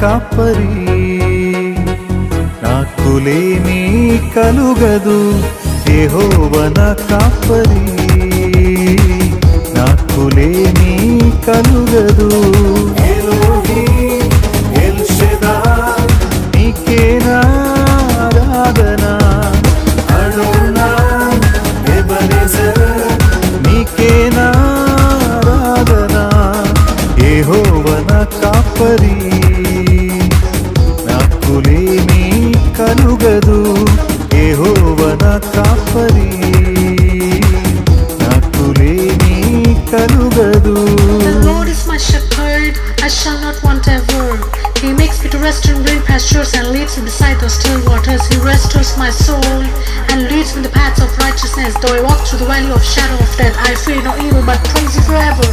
కాపరి, నాకులేమీ కలుగదు. యెహోవా నా కాపరి, నాకులేమీ కలుగదు. ఎలోహీం ఎల్ షెదాయ్, నీకేనా ఆరాధన. అడోనాయ్ ఎబెనెజర్, నీకేనా ఆరాధన. యెహోవా నా కాపరి, నాకులేమీ కలుగదు. యెహోవా నా కాపరి, నాకులేమీ కలుగదు. The Lord is my shepherd, I shall not want ever. He makes me to rest in green pastures and leads me beside the still waters. He restores my soul and leads me in the paths of righteousness. Though I walk through the valley of shadow of death, I fear no evil, but praise you forever.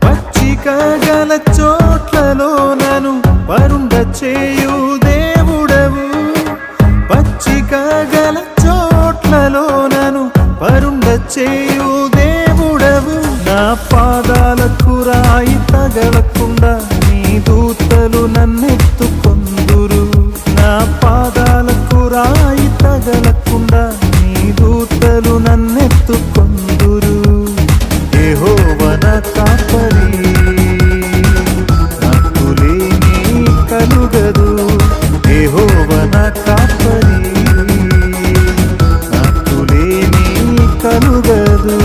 పచ్చిక గల చోట్లలో నన్ను పరుండ చేయు దేవుడవు. పచ్చిక గల చోట్లలో నన్ను పరుండ చేయు దేవుడవు. నా పాదాలకు రాయి తగలకుండా నీ దూతలు నన్నెత్తుకొందురు. నా పాదాలకు రాయి తగలకుండా నీ దూతలు నన్నెత్తుకొందురు. యెహోవా నా కాపరి, నాకులేమీ కలుగదు. యెహోవా నా కాపరి, నాకులేమీ కలుగదు.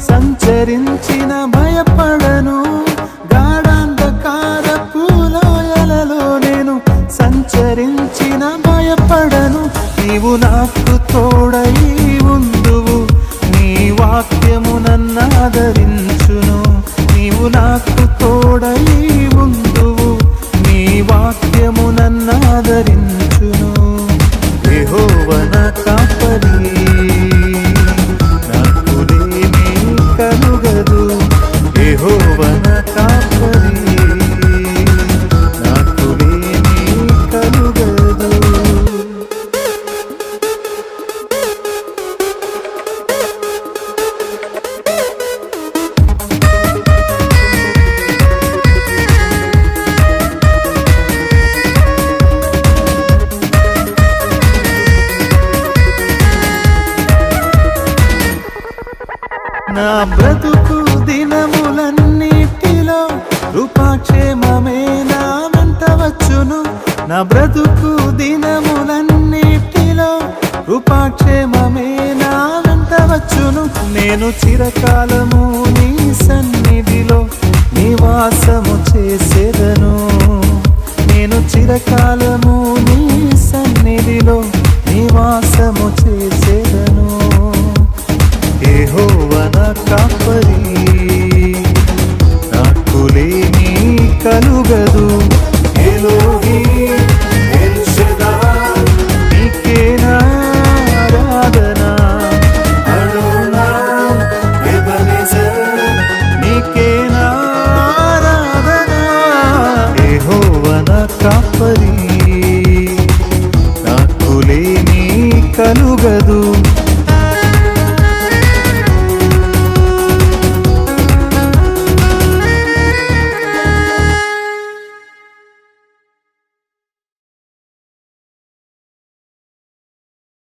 సంచరించిన భయపడను. గాఢాంధకారపు లోయలలో నేను సంచరించిన భయపడను. నీవు నాకు తోడై ఉందువు, నీ వాక్యము నన్ను ఆదరించును. నీవు నాకు తోడై ఉందువు, నీ వాక్యము నన్ను ఆదరించును. యెహోవా నా కాపరి, నాకులేమీ కలుగదు. యెహోవా నా కాపరి, నాకులేమీ కలుగదు. నా బ్రతుకు దినములన్నిటిలో కృపాక్షేమమే నా వెంట వచ్చును. నా బ్రతుకు దినములన్నిటిలో కృపాక్షేమమే నా వెంట వచ్చును. నేను చిరకాలము నీ సన్నిధిలో నివాసము చేసేదను. నేను చిరకాలము